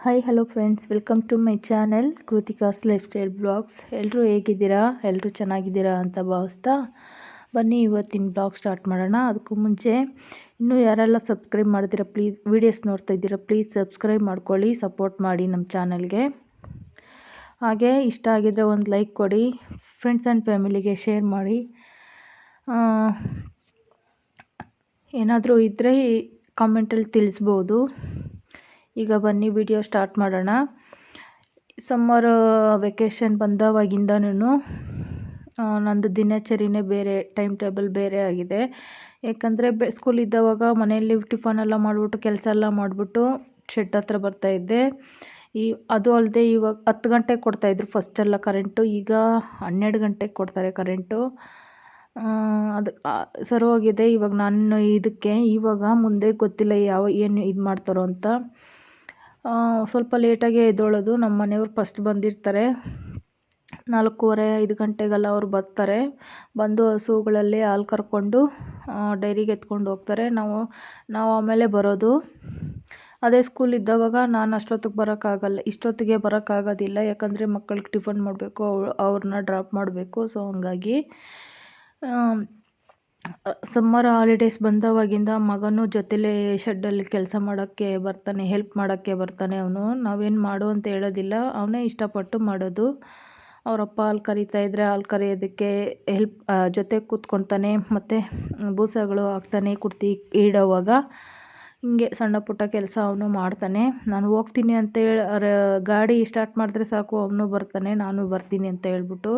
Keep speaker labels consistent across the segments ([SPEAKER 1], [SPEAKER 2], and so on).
[SPEAKER 1] Hi hello friends, welcome to my channel Kritika's lifestyle blogs. ಎಲ್ಲರೂ ಹೇಗಿದ್ದೀರಾ? ಎಲ್ಲರೂ ಚೆನ್ನಾಗಿದ್ದೀರಾ ಅಂತ ಭಾವಿಸ್ತಾ ಬನ್ನಿ ಇವತ್ತಿನ ಬ್ಲಾಗ್ ಸ್ಟಾರ್ಟ್ ಮಾಡೋಣ. ಅದಕ್ಕೂ ಮುಂಚೆ ಇನ್ನೂ ಯಾರೆಲ್ಲ ಸಬ್ಸ್ಕ್ರೈಬ್ ಮಾಡ್ತೀರಾ, ಪ್ಲೀಸ್ ವೀಡಿಯೋಸ್ ನೋಡ್ತಾ ಇದ್ದೀರಾ, ಪ್ಲೀಸ್ ಸಬ್ಸ್ಕ್ರೈಬ್ ಮಾಡ್ಕೊಳ್ಳಿ, ಸಪೋರ್ಟ್ ಮಾಡಿ ನಮ್ಮ ಚಾನಲ್ಗೆ. ಹಾಗೆ ಇಷ್ಟ ಆಗಿದರೆ ಒಂದು ಲೈಕ್ ಕೊಡಿ, ಫ್ರೆಂಡ್ಸ್ ಆ್ಯಂಡ್ ಫ್ಯಾಮಿಲಿಗೆ ಶೇರ್ ಮಾಡಿ. ಏನಾದರೂ ಇದ್ದರೆ ಕಾಮೆಂಟಲ್ಲಿ ತಿಳಿಸ್ಬೋದು. ಈಗ ಬನ್ನಿ ವಿಡಿಯೋ ಸ್ಟಾರ್ಟ್ ಮಾಡೋಣ. ಸಮ್ಮರ್ ವೆಕೇಷನ್ ಬಂದವಾಗಿಂದನೂ ನಂದು ದಿನಚರಿನೇ ಬೇರೆ, ಟೈಮ್ ಟೇಬಲ್ ಬೇರೆ ಆಗಿದೆ. ಯಾಕಂದರೆ ಸ್ಕೂಲ್ ಇದ್ದವಾಗ ಮನೆಯಲ್ಲಿ ಟಿಫನ್ ಎಲ್ಲ ಮಾಡಿಬಿಟ್ಟು ಕೆಲಸ ಎಲ್ಲ ಮಾಡಿಬಿಟ್ಟು ಶೆಡ್ ಹತ್ರ ಬರ್ತಾಯಿದ್ದೆ. ಅದು ಅಲ್ಲದೆ ಇವಾಗ 10 ಗಂಟೆಗೆ ಕೊಡ್ತಾಯಿದ್ರು ಫಸ್ಟೆಲ್ಲ ಕರೆಂಟು. ಈಗ 12 ಗಂಟೆಗೆ ಕೊಡ್ತಾರೆ ಕರೆಂಟು. ಅದು ಸರೋಗಿದೆ. ಇವಾಗ ನಾನು ಇವಾಗ ಮುಂದೆ ಗೊತ್ತಿಲ್ಲ ಏನು ಇದು ಮಾಡ್ತಾರೋ ಅಂತ. ಸ್ವಲ್ಪ ಲೇಟಾಗೆ ಎದ್ದೇಳೋದು. ನಮ್ಮ ಮನೆಯವ್ರು ಫಸ್ಟ್ ಬಂದಿರ್ತಾರೆ, 4:15 ಗಂಟೆಗೆಲ್ಲ ಅವ್ರು ಬರ್ತಾರೆ. ಬಂದು ಹಸುಗಳಲ್ಲಿ ಹಾಲು ಕರ್ಕೊಂಡು ಡೈರಿಗೆ ಎತ್ಕೊಂಡು ಹೋಗ್ತಾರೆ. ನಾವು ಆಮೇಲೆ ಬರೋದು. ಅದೇ ಸ್ಕೂಲ್ ಇದ್ದವಾಗ ನಾನು ಇಷ್ಟೊತ್ತಿಗೆ ಬರೋಕ್ಕಾಗೋದಿಲ್ಲ. ಯಾಕಂದರೆ ಮಕ್ಕಳಿಗೆ ಟಿಫನ್ ಮಾಡಬೇಕು, ಅವ್ರನ್ನ ಡ್ರಾಪ್ ಮಾಡಬೇಕು. ಸೊ ಹಂಗಾಗಿ ಸಮ್ಮರ್ ಹಾಲಿಡೇಸ್ ಬಂದವಾಗಿಂದ ಮಗನೂ ಜೊತೆಲೇ ಶೆಡ್ಡಲ್ಲಿ ಕೆಲಸ ಮಾಡೋಕ್ಕೆ ಬರ್ತಾನೆ, ಹೆಲ್ಪ್ ಮಾಡೋಕ್ಕೆ ಬರ್ತಾನೆ. ಅವನು ನಾವೇನು ಮಾಡು ಅಂತ ಹೇಳೋದಿಲ್ಲ, ಅವನೇ ಇಷ್ಟಪಟ್ಟು ಮಾಡೋದು. ಅವರಪ್ಪ ಹಾಲು ಕರಿತಾ ಇದ್ದರೆ ಹಾಲು ಕರೆಯೋದಕ್ಕೆ ಜೊತೆ ಕೂತ್ಕೊತಾನೆ. ಮತ್ತು ಬೂಸಗಳು ಹಾಕ್ತಾನೆ, ಕುಡ್ತಿ ಇಡೋವಾಗ ಹಿಂಗೆ ಸಣ್ಣ ಪುಟ್ಟ ಕೆಲಸ ಅವನು ಮಾಡ್ತಾನೆ. ನಾನು ಹೋಗ್ತೀನಿ ಅಂತೇಳಿ ಗಾಡಿ ಸ್ಟಾರ್ಟ್ ಮಾಡಿದ್ರೆ ಸಾಕು, ಅವನು ಬರ್ತಾನೆ, ನಾನು ಬರ್ತೀನಿ ಅಂತ ಹೇಳ್ಬಿಟ್ಟು.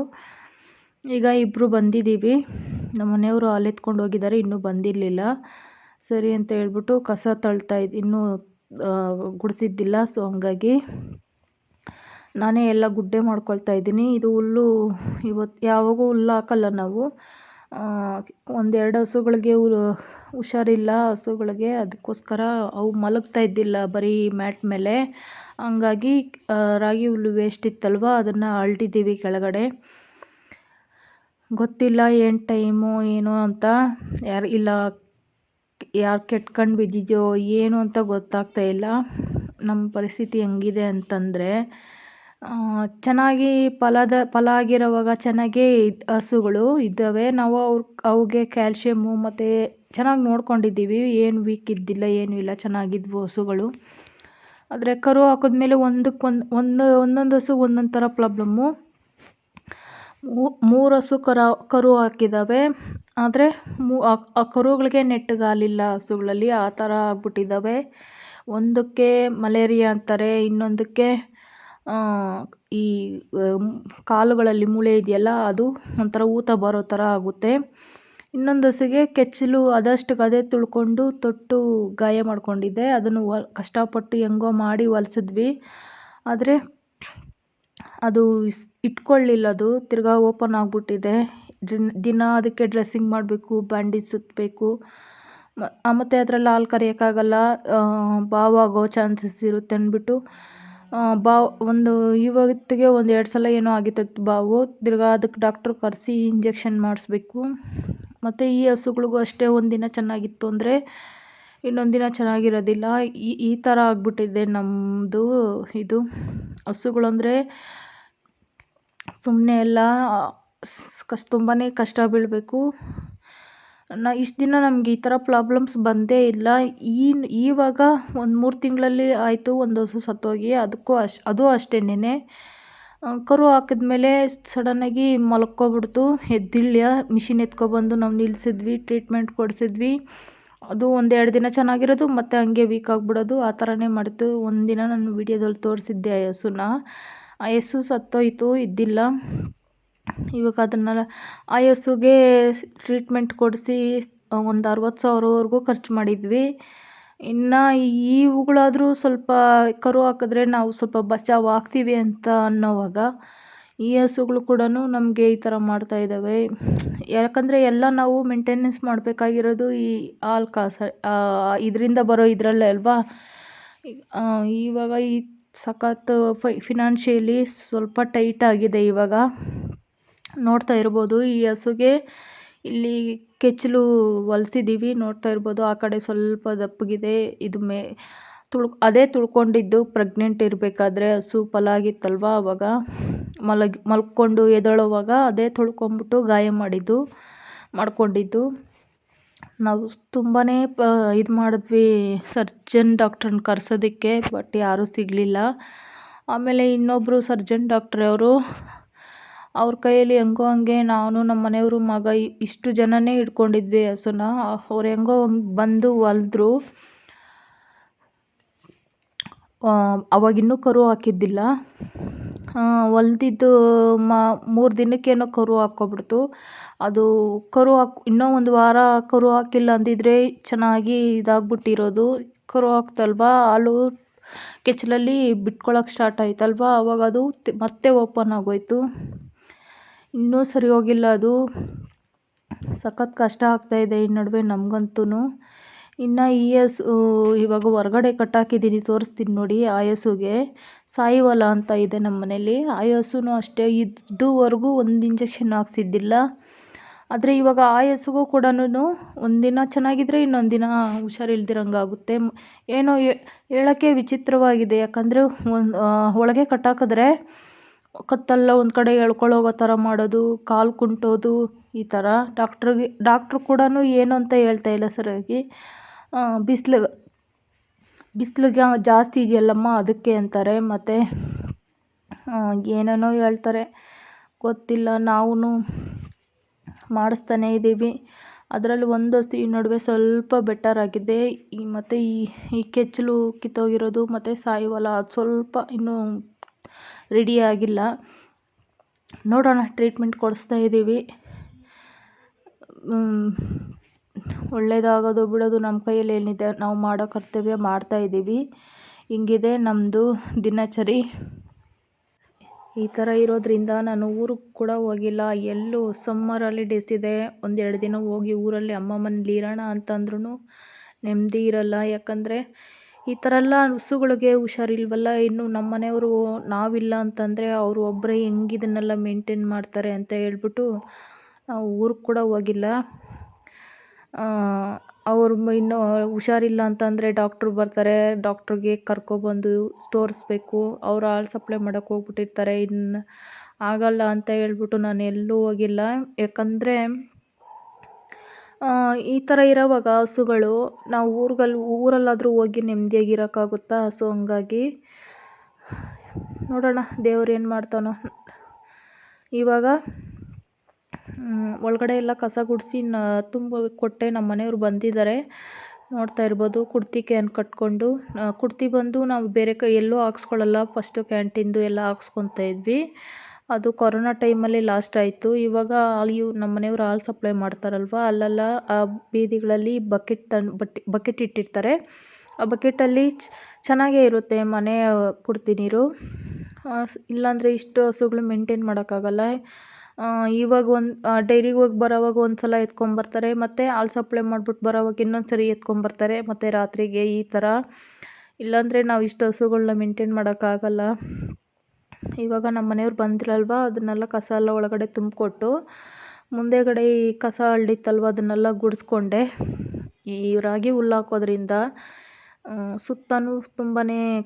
[SPEAKER 1] ಈಗ ಇಬ್ಬರು ಬಂದಿದ್ದೀವಿ. ನಮ್ಮ ಮನೆಯವರು ಹಾಲು ಎತ್ಕೊಂಡು ಹೋಗಿದ್ದಾರೆ, ಇನ್ನೂ ಬಂದಿರಲಿಲ್ಲ. ಸರಿ ಅಂತ ಹೇಳ್ಬಿಟ್ಟು ಕಸ ಇನ್ನೂ ಗುಡಿಸಿದ್ದಿಲ್ಲ. ಸೊ ಹಂಗಾಗಿ ನಾನೇ ಎಲ್ಲ ಗುಡ್ಡೆ ಮಾಡ್ಕೊಳ್ತಾ ಇದ್ದೀನಿ. ಇದು ಹುಲ್ಲು ಇವತ್ತು ಯಾವಾಗೂ ಹುಲ್ಲು ಹಾಕಲ್ಲ ನಾವು. 1-2 ಹಸುಗಳಿಗೆ ಹುಷಾರಿಲ್ಲ ಹಸುಗಳಿಗೆ, ಅದಕ್ಕೋಸ್ಕರ ಅವು ಮಲಗ್ತಾ ಇದ್ದಿಲ್ಲ ಬರೀ ಮ್ಯಾಟ್ ಮೇಲೆ. ಹಂಗಾಗಿ ರಾಗಿ ಹುಲ್ಲು ವೇಸ್ಟ್ ಇತ್ತಲ್ವ, ಅದನ್ನು ಅಳ್ತಿದ್ದೀವಿ ಕೆಳಗಡೆ. ಗೊತ್ತಿಲ್ಲ ಏನು ಟೈಮು ಏನು ಅಂತ, ಯಾರು ಕೆಟ್ಕೊಂಡು ಬಿದ್ದಿದೆಯೋ ಏನು ಅಂತ ಗೊತ್ತಾಗ್ತಾ ಇಲ್ಲ. ನಮ್ಮ ಪರಿಸ್ಥಿತಿ ಹೆಂಗಿದೆ ಅಂತಂದರೆ, ಚೆನ್ನಾಗಿ ಫಲ ಆಗಿರೋವಾಗ ಚೆನ್ನಾಗೇ ಹಸುಗಳು ಇದ್ದಾವೆ. ನಾವು ಅವುಗೆ ಕ್ಯಾಲ್ಶಿಯಮ್ಮು ಮತ್ತು ಚೆನ್ನಾಗಿ ನೋಡ್ಕೊಂಡಿದ್ದೀವಿ, ಏನು ವೀಕ್ ಇದ್ದಿಲ್ಲ, ಏನೂ ಇಲ್ಲ, ಚೆನ್ನಾಗಿದ್ವು ಹಸುಗಳು. ಆದರೆ ಕರು ಹಾಕಿದ್ಮೇಲೆ ಒಂದೊಂದು ಹಸು ಒಂದೊಂದು ಥರ ಪ್ರಾಬ್ಲಮ್ಮು. 3 ಹಸು ಕರು ಹಾಕಿದ್ದಾವೆ. ಆದರೆ ಆ ಕರುಗಳಿಗೆ ನೆಟ್ಟಗಾಲಿಲ್ಲ ಹಸುಗಳಲ್ಲಿ, ಆ ಥರ ಆಗ್ಬಿಟ್ಟಿದ್ದಾವೆ. ಒಂದಕ್ಕೆ ಮಲೇರಿಯಾ ಅಂತಾರೆ, ಇನ್ನೊಂದಕ್ಕೆ ಈ ಕಾಲುಗಳಲ್ಲಿ ಮೂಳೆ ಇದೆಯಲ್ಲ, ಅದು ಒಂಥರ ಊತ ಬರೋ ಥರ ಆಗುತ್ತೆ. ಇನ್ನೊಂದು ಹಸುಗೆ ಕೆಚ್ಚಲು ಅದಷ್ಟಕ್ಕೆ ಅದೇ ತುಳ್ಕೊಂಡು ತೊಟ್ಟು ಗಾಯ ಮಾಡ್ಕೊಂಡಿದ್ದೆ. ಅದನ್ನು ಕಷ್ಟಪಟ್ಟು ಹೆಂಗೋ ಮಾಡಿ ಹೊಲಿಸಿದ್ವಿ. ಆದರೆ ಅದು ಇಟ್ಕೊಳ್ಳಿಲ್ಲ, ಅದು ತಿರ್ಗಾ ಓಪನ್ ಆಗಿಬಿಟ್ಟಿದೆ. ದಿನ ಅದಕ್ಕೆ ಡ್ರೆಸ್ಸಿಂಗ್ ಮಾಡಬೇಕು, ಬ್ಯಾಂಡೇಜ್ ಸುತ್ತಬೇಕು. ಮತ್ತು ಅದರಲ್ಲಿ ಹಾಲು ಕರೆಯೋಕ್ಕಾಗಲ್ಲ, ಬಾವಾಗೋ ಚಾನ್ಸಸ್ ಇರುತ್ತೆ ಅಂದ್ಬಿಟ್ಟು ಇವತ್ತಿಗೆ 1-2 ಸಲ ಏನೋ ಆಗಿತ್ತು ಬಾವು. ತಿರ್ಗಾ ಅದಕ್ಕೆ ಡಾಕ್ಟ್ರು ಕರೆಸಿ ಇಂಜೆಕ್ಷನ್ ಮಾಡಿಸ್ಬೇಕು. ಮತ್ತು ಈ ಹಸುಗಳಿಗೂ ಅಷ್ಟೇ, ಒಂದಿನ ಚೆನ್ನಾಗಿತ್ತು ಅಂದರೆ ಇನ್ನೊಂದು ದಿನ ಚೆನ್ನಾಗಿರೋದಿಲ್ಲ. ಈ ಥರ ಆಗ್ಬಿಟ್ಟಿದೆ ನಮ್ಮದು. ಇದು ಹಸುಗಳಂದರೆ ಸುಮ್ಮನೆ ಎಲ್ಲ ತುಂಬಾ ಕಷ್ಟ ಬೀಳಬೇಕು. ಇಷ್ಟು ದಿನ ನಮಗೆ ಈ ಥರ ಪ್ರಾಬ್ಲಮ್ಸ್ ಬಂದೇ ಇಲ್ಲ. ಇವಾಗ ಒಂದು 3 ತಿಂಗಳಲ್ಲಿ ಆಯಿತು ಒಂದು ಹಸು ಸತ್ತೋಗಿ. ಅದು ಅಷ್ಟೇನೆ, ಕರು ಹಾಕಿದ್ಮೇಲೆ ಸಡನ್ನಾಗಿ ಮಲ್ಕೊಬಿಡ್ತು. ಮಿಷಿನ್ ಎತ್ಕೊಬಂದು ನಾವು ನಿಲ್ಲಿಸಿದ್ವಿ, ಟ್ರೀಟ್ಮೆಂಟ್ ಕೊಡಿಸಿದ್ವಿ. ಅದು 1-2 ದಿನ ಚೆನ್ನಾಗಿರೋದು, ಮತ್ತು ಹಂಗೆ ವೀಕ್ ಆಗಿಬಿಡೋದು, ಆ ಥರನೇ ಮಾಡಿತು. ಒಂದಿನ ನಾನು ವೀಡಿಯೋದಲ್ಲಿ ತೋರಿಸಿದ್ದೆ ಆ ಹಸುನ. ಆ ಹಸು ಸತ್ತೋಯ್ತು, ಇದ್ದಿಲ್ಲ. ಇವಾಗ ಅದನ್ನೆಲ್ಲ ಆ ಹಸುಗೆ ಟ್ರೀಟ್ಮೆಂಟ್ ಕೊಡಿಸಿ ಒಂದು 60,000ವರೆಗೂ ಖರ್ಚು ಮಾಡಿದ್ವಿ. ಇನ್ನು ಇವುಗಳಾದರೂ ಸ್ವಲ್ಪ ಕರು ಹಾಕಿದ್ರೆ ನಾವು ಸ್ವಲ್ಪ ಬಚಾವ್ ಆಗ್ತೀವಿ ಅಂತ ಅನ್ನೋವಾಗ ಈ ಹಸುಗಳು ಕೂಡ ನಮಗೆ ಈ ಥರ ಮಾಡ್ತಾ ಇದ್ದಾವೆ. ಯಾಕಂದರೆ ಎಲ್ಲ ನಾವು ಮೇಂಟೆನೆನ್ಸ್ ಮಾಡಬೇಕಾಗಿರೋದು ಈ ಹಾಲು ಇದರಿಂದ ಬರೋ ಇದರಲ್ಲೇ ಅಲ್ವಾ. ಇವಾಗ ಈ ಸಖತ್ ಫಿನಾನ್ಷಿಯಲಿ ಸ್ವಲ್ಪ ಟೈಟ್ ಆಗಿದೆ. ಇವಾಗ ನೋಡ್ತಾ ಇರ್ಬೋದು, ಈ ಹಸುಗೆ ಇಲ್ಲಿ ಕೆಚ್ಚಲು ಹೊಲಿಸಿದ್ದೀವಿ, ನೋಡ್ತಾ ಇರ್ಬೋದು. ಆ ಕಡೆ ಸ್ವಲ್ಪ ದಪ್ಪಗಿದೆ, ಇದು ಅದೇ ತುಳ್ಕೊಂಡಿದ್ದು ಪ್ರೆಗ್ನೆಂಟ್ ಇರಬೇಕಾದ್ರೆ ಹಸು ಪಲಾಗಿತ್ತಲ್ವ ಆವಾಗ ಮಲ್ಕೊಂಡು ಎದ್ದೇಳುವಾಗ ಅದೇ ತುಳ್ಕೊಂಬಿಟ್ಟು ಗಾಯ ಮಾಡ್ಕೊಂಡಿದ್ದು. ನಾವು ತುಂಬಾ ಇದು ಮಾಡಿದ್ವಿ ಸರ್ಜನ್ ಡಾಕ್ಟ್ರನ್ನ ಕರ್ಸೋದಕ್ಕೆ, ಬಟ್ ಯಾರೂ ಸಿಗಲಿಲ್ಲ. ಆಮೇಲೆ ಇನ್ನೊಬ್ಬರು ಸರ್ಜನ್ ಡಾಕ್ಟ್ರವರು ಅವ್ರ ಕೈಯಲ್ಲಿ ಹೆಂಗೋ ಹಂಗೆ ನಾನು ನಮ್ಮ ಮನೆಯವರು ಮಗ ಇಷ್ಟು ಜನನೇ ಹಿಡ್ಕೊಂಡಿದ್ವಿ ಹಸುನ. ಅವ್ರು ಹೆಂಗೋ ಹಂಗೆ ಬಂದು ಹೊಲಿದ್ರು. ಅವಾಗಿನ್ನೂ ಕರು ಹಾಕಿದ್ದಿಲ್ಲ. ಹೊಲ್ದಿದ್ದು 3 ದಿನಕ್ಕೇನೋ ಕರು ಹಾಕ್ಕೊಬಿಡ್ತು. ಅದು ಇನ್ನೂ ಒಂದು ವಾರ ಕರು ಹಾಕಿಲ್ಲ ಅಂದಿದ್ರೆ ಚೆನ್ನಾಗಿ ಇದಾಗ್ಬಿಟ್ಟಿರೋದು. ಕರು ಹಾಕ್ತಲ್ವಾ, ಹಾಲು ಕೆಚ್ಚಲಲ್ಲಿ ಬಿಟ್ಕೊಳಕ್ಕೆ ಸ್ಟಾರ್ಟ್ ಆಯ್ತಲ್ವಾ, ಆವಾಗ ಅದು ಮತ್ತೆ ಓಪನ್ ಆಗೋಯ್ತು. ಇನ್ನೂ ಸರಿ ಹೋಗಿಲ್ಲ ಅದು. ಸಖತ್ ಕಷ್ಟ ಆಗ್ತಾಯಿದೆ ಈ ನಡುವೆ ನಮಗಂತೂ. ಇನ್ನು ಈ ಹಸು ಇವಾಗ ಹೊರಗಡೆ ಕಟ್ಟಾಕಿದ್ದೀನಿ, ತೋರಿಸ್ತೀನಿ ನೋಡಿ. ಆ ಹಸುಗೆ ಸಾಯಿವಾಲ ಅಂತ ಇದೆ ನಮ್ಮ ಮನೇಲಿ. ಆ ಹಸುನೂ ಅಷ್ಟೇ ಇದುವರೆಗೂ ಒಂದು ಇಂಜೆಕ್ಷನ್ ಹಾಕ್ಸಿದ್ದಿಲ್ಲ. ಆದರೆ ಇವಾಗ ಆ ಹಸುಗೂ ಕೂಡ ಒಂದಿನ ಚೆನ್ನಾಗಿದ್ರೆ ಇನ್ನೊಂದು ದಿನ ಹುಷಾರಿಲ್ದಿರಂಗಾಗುತ್ತೆ. ಏನೋ ಹೇಳೋಕ್ಕೆ ವಿಚಿತ್ರವಾಗಿದೆ. ಯಾಕಂದರೆ ಒಳಗೆ ಕಟ್ಟಾಕಿದ್ರೆ ಕತ್ತೆಲ್ಲ ಒಂದು ಕಡೆ ಎಳ್ಕೊಳ್ಳೋಗೋ ಥರ ಮಾಡೋದು, ಕಾಲು ಕುಂಟೋದು, ಈ ಥರ. ಡಾಕ್ಟ್ರು ಕೂಡ ಏನು ಅಂತ ಹೇಳ್ತಾ ಇಲ್ಲ ಸರಿಯಾಗಿ. ಬಿಸಿಲಿಗೆ ಜಾಸ್ತಿ ಇದೆಯಲ್ಲಮ್ಮ ಅದಕ್ಕೆ ಅಂತಾರೆ. ಮತ್ತು ಏನೇನೋ ಹೇಳ್ತಾರೆ, ಗೊತ್ತಿಲ್ಲ. ನಾವು ಮಾಡಿಸ್ತಾನೇ ಇದ್ದೀವಿ. ಅದರಲ್ಲಿ ಒಂದು ಹಸು ಈ ನಡುವೆ ಸ್ವಲ್ಪ ಬೆಟರ್ ಆಗಿದೆ. ಮತ್ತು ಈ ಕೆಚ್ಚಲು ಕಿತ್ತೋಗಿರೋದು ಮತ್ತು ಸಾಯಿವಾಲ ಅದು ಸ್ವಲ್ಪ ಇನ್ನೂ ರೆಡಿ ಆಗಿಲ್ಲ. ನೋಡೋಣ, ಟ್ರೀಟ್ಮೆಂಟ್ ಕೊಡಿಸ್ತಾ ಇದ್ದೀವಿ. ಒಳ್ಳೆಯದಾಗೋದು ಬಿಡೋದು ನಮ್ಮ ಕೈಯಲ್ಲಿ ಏನಿದೆ, ನಾವು ಮಾಡೋ ಕರ್ತವ್ಯ ಮಾಡ್ತಾಯಿದ್ದೀವಿ. ಹಿಂಗಿದೆ ನಮ್ಮದು ದಿನಚರಿ. ಈ ಥರ ಇರೋದ್ರಿಂದ ನಾನು ಊರಿಗೆ ಕೂಡ ಹೋಗಿಲ್ಲ. ಎಲ್ಲೂ ಸಮ್ಮರ್ ಹಾಲಿಡೇಸ್ ಇದೆ, 1-2 ದಿನ ಹೋಗಿ ಊರಲ್ಲಿ ಅಮ್ಮ ಮನೇಲಿ ಇರೋಣ ಅಂತಂದ್ರೂ ನೆಮ್ಮದಿ ಇರಲ್ಲ. ಯಾಕಂದರೆ ಈ ಥರ ಎಲ್ಲ ಹಸುಗಳಿಗೆ ಹುಷಾರಿಲ್ವಲ್ಲ. ಇನ್ನು ನಮ್ಮ ಮನೆಯವರು ನಾವಿಲ್ಲ ಅಂತಂದರೆ ಅವರು ಒಬ್ಬರೇ ಹೆಂಗೆ ಇದನ್ನೆಲ್ಲ ಮೇಂಟೈನ್ ಮಾಡ್ತಾರೆ ಅಂತ ಹೇಳ್ಬಿಟ್ಟು ನಾವು ಊರಿಗೆ ಕೂಡ ಹೋಗಿಲ್ಲ. ಅವರು ಇನ್ನೂ ಹುಷಾರಿಲ್ಲ ಅಂತಂದರೆ ಡಾಕ್ಟ್ರು ಬರ್ತಾರೆ, ಡಾಕ್ಟ್ರಿಗೆ ಕರ್ಕೊಬಂದು ತೋರಿಸ್ಬೇಕು. ಅವ್ರು ಹಾಲು ಸಪ್ಲೈ ಮಾಡೋಕ್ಕೆ ಹೋಗ್ಬಿಟ್ಟಿರ್ತಾರೆ. ಇನ್ನು ಆಗಲ್ಲ ಅಂತ ಹೇಳ್ಬಿಟ್ಟು ನಾನು ಎಲ್ಲೂ ಹೋಗಿಲ್ಲ. ಯಾಕಂದರೆ ಈ ಥರ ಇರೋವಾಗ ಹಸುಗಳು ನಾವು ಊರಲ್ಲಾದರೂ ಹೋಗಿ ನೆಮ್ಮದಿಯಾಗಿರೋಕ್ಕಾಗುತ್ತಾ? ಸೊ ಹಂಗಾಗಿ ನೋಡೋಣ ದೇವ್ರು ಏನು ಮಾಡ್ತಾನೋ. ಇವಾಗ ಒಳಗಡೆ ಎಲ್ಲ ಕಸ ಗುಡಿಸಿ ತುಂಬ ಕೊಟ್ಟೆ. ನಮ್ಮ ಮನೆಯವ್ರು ಬಂದಿದ್ದಾರೆ, ನೋಡ್ತಾ ಇರ್ಬೋದು. ಕುಡ್ತಿ ಕ್ಯಾನ್ ಕಟ್ಕೊಂಡು ಕುಡ್ತಿ ಬಂದು ನಾವು ಬೇರೆ ಎಲ್ಲೂ ಹಾಕ್ಸ್ಕೊಳ್ಳಲ್ಲ. ಫಸ್ಟು ಕ್ಯಾಂಟೀನ್ದು ಎಲ್ಲ ಹಾಕ್ಸ್ಕೊತಾ ಇದ್ವಿ. ಅದು ಕೊರೋನಾ ಟೈಮಲ್ಲಿ ಲಾಸ್ಟ್ ಆಯಿತು. ಇವಾಗ ನಮ್ಮ ಮನೆಯವ್ರು ಹಾಲು ಸಪ್ಲೈ ಮಾಡ್ತಾರಲ್ವ, ಅಲ್ಲೆಲ್ಲ ಆ ಬೀದಿಗಳಲ್ಲಿ ಬಕೆಟ್ ಇಟ್ಟಿರ್ತಾರೆ. ಆ ಬಕೆಟಲ್ಲಿ ಚೆನ್ನಾಗೇ ಇರುತ್ತೆ ಮನೆ ಕುಡ್ತಿ ನೀರು. ಇಲ್ಲಾಂದರೆ ಇಷ್ಟು ಹಸುಗಳು ಮೇಂಟೈನ್ ಮಾಡೋಕ್ಕಾಗಲ್ಲ. ಇವಾಗ ಡೈರಿಗೆ ಹೋಗಿ ಬರೋವಾಗ ಒಂದು ಸಲ ಎತ್ಕೊಂಬರ್ತಾರೆ, ಮತ್ತು ಹಾಲು ಸಪ್ಲೈ ಮಾಡ್ಬಿಟ್ಟು ಬರೋವಾಗ ಇನ್ನೊಂದು ಸರಿ ಎತ್ಕೊಂಬರ್ತಾರೆ, ಮತ್ತು ರಾತ್ರಿಗೆ ಈ ಥರ. ಇಲ್ಲಾಂದರೆ ನಾವು ಇಷ್ಟು ಹಸುಗಳನ್ನ ಮೇಂಟೈನ್ ಮಾಡೋಕ್ಕಾಗಲ್ಲ. ಇವಾಗ ನಮ್ಮ ಮನೆಯವ್ರು ಬಂದಿರಲ್ವ, ಅದನ್ನೆಲ್ಲ ಕಸ ಎಲ್ಲ ಒಳಗಡೆ ತುಂಬಿಕೊಟ್ಟು ಮುಂದೆಗಡೆ ಈ ಕಸ ಹಳ್ಳಿತ್ತಲ್ವ ಅದನ್ನೆಲ್ಲ ಗುಡಿಸ್ಕೊಂಡೆ. ಈ ರಾಗಿ ಹುಲ್ಲು ಹಾಕೋದ್ರಿಂದ ಸುತ್ತಲೂ ತುಂಬಾ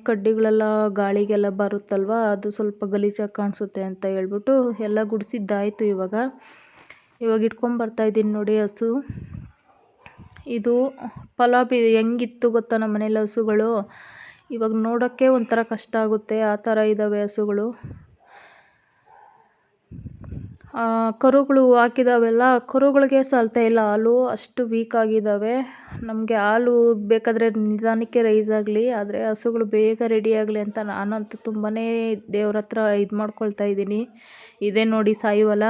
[SPEAKER 1] ಕಡ್ಡಿಗಳೆಲ್ಲ ಗಾಳಿಗೆಲ್ಲ ಬರುತ್ತಲ್ವ, ಅದು ಸ್ವಲ್ಪ ಗಲೀಜಾಗಿ ಕಾಣಿಸುತ್ತೆ ಅಂತ ಹೇಳ್ಬಿಟ್ಟು ಎಲ್ಲ ಗುಡಿಸಿದ್ದಾಯಿತು. ಇವಾಗ ಇಟ್ಕೊಂಬರ್ತಾಯಿದ್ದೀನಿ ನೋಡಿ ಹಸು. ಇದು ಫಲಾಪಿ ಹೆಂಗಿತ್ತು ಗೊತ್ತಾ ನಮ್ಮ ಮನೇಲಿ ಹಸುಗಳು. ಇವಾಗ ನೋಡೋಕ್ಕೆ ಒಂಥರ ಕಷ್ಟ ಆಗುತ್ತೆ, ಆ ಥರ ಇದ್ದಾವೆ ಹಸುಗಳು. ಕರುಗಳು ಹಾಕಿದಾವೆಲ್ಲ, ಕರುಗಳಿಗೆ ಸಾಲ್ತಾ ಇಲ್ಲ ಹಾಲು, ಅಷ್ಟು ವೀಕ್ ಆಗಿದ್ದಾವೆ. ನಮಗೆ ಹಾಲು ಬೇಕಾದರೆ ನಿಧಾನಕ್ಕೆ ರೈಸ್ ಆಗಲಿ, ಆದರೆ ಹಸುಗಳು ಬೇಗ ರೆಡಿ ಆಗಲಿ ಅಂತ ನಾನಂತೂ ತುಂಬಾ ದೇವ್ರ ಹತ್ರ ಇದು ಮಾಡ್ಕೊಳ್ತಾ ಇದ್ದೀನಿ. ಇದೇ ನೋಡಿ ಸಾಯಿವಾಲ.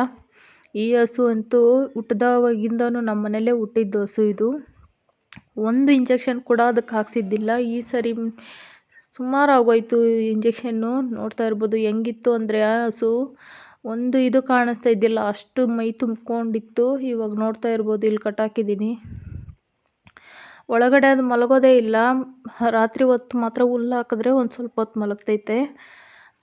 [SPEAKER 1] ಈ ಹಸು ಅಂತೂ ಹುಟ್ಟಿದಾವಾಗಿಂದನೂ ನಮ್ಮ ಮನೇಲೇ ಹುಟ್ಟಿದ್ದು ಹಸು ಇದು. ಒಂದು ಇಂಜೆಕ್ಷನ್ ಕೂಡ ಅದಕ್ಕೆ ಹಾಕ್ಸಿದ್ದಿಲ್ಲ. ಈ ಸರಿ ಸುಮಾರು ಆಗೋಯ್ತು ಇಂಜೆಕ್ಷನ್ನು. ನೋಡ್ತಾ ಇರ್ಬೋದು ಹೆಂಗಿತ್ತು ಅಂದರೆ ಆ ಹಸು ಒಂದು ಇದು ಕಾಣಿಸ್ತಾ ಇದ್ದಿಲ್ಲ, ಅಷ್ಟು ಮೈ ತುಂಬ್ಕೊಂಡಿತ್ತು. ಇವಾಗ ನೋಡ್ತಾ ಇರ್ಬೋದು, ಇಲ್ಲಿ ಕಟ್ಟಾಕಿದ್ದೀನಿ. ಒಳಗಡೆ ಅದು ಮಲಗೋದೇ ಇಲ್ಲ. ರಾತ್ರಿ ಹೊತ್ತು ಮಾತ್ರ ಹುಲ್ಲು ಹಾಕಿದ್ರೆ ಒಂದು ಸ್ವಲ್ಪ ಹೊತ್ತು ಮಲಗ್ತೈತೆ.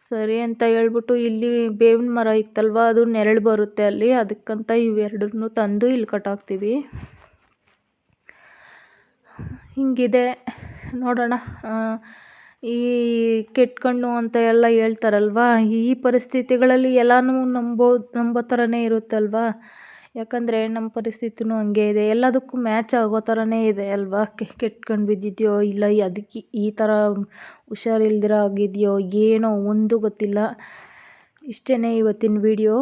[SPEAKER 1] ಸರಿ ಅಂತ ಹೇಳ್ಬಿಟ್ಟು ಇಲ್ಲಿ ಬೇವಿನ ಮರ ಇತ್ತಲ್ವ, ಅದು ನೆರಳು ಬರುತ್ತೆ ಅಲ್ಲಿ, ಅದಕ್ಕಂತ ಇವೆರಡನ್ನೂ ತಂದು ಇಲ್ಲಿ ಕಟ್ಟಾಕ್ತೀವಿ. ಹಿಂಗಿದೆ ನೋಡೋಣ. ಈ ಕೆಟ್ಟ ಕಣ್ಣು ಅಂತ ಎಲ್ಲ ಹೇಳ್ತಾರಲ್ವಾ, ಈ ಪರಿಸ್ಥಿತಿಗಳಲ್ಲಿ ಎಲ್ಲನೂ ನಂಬೋ ಥರನೇ ಇರುತ್ತಲ್ವಾ. ಯಾಕಂದರೆ ನಮ್ಮ ಪರಿಸ್ಥಿತಿನೂ ಹಂಗೆ ಇದೆ, ಎಲ್ಲದಕ್ಕೂ ಮ್ಯಾಚ್ ಆಗೋ ಥರನೇ ಇದೆ ಅಲ್ವಾ. ಕೆಟ್ಟ ಕಣ್ಣು ಬಿದ್ದಿದೆಯೋ ಇಲ್ಲ ಅದಕ್ಕೆ ಈ ಥರ ಹುಷಾರಿಲ್ದಿರ ಆಗಿದೆಯೋ ಏನೋ ಒಂದು ಗೊತ್ತಿಲ್ಲ. ಇಷ್ಟೇ ಇವತ್ತಿನ ವಿಡಿಯೋ.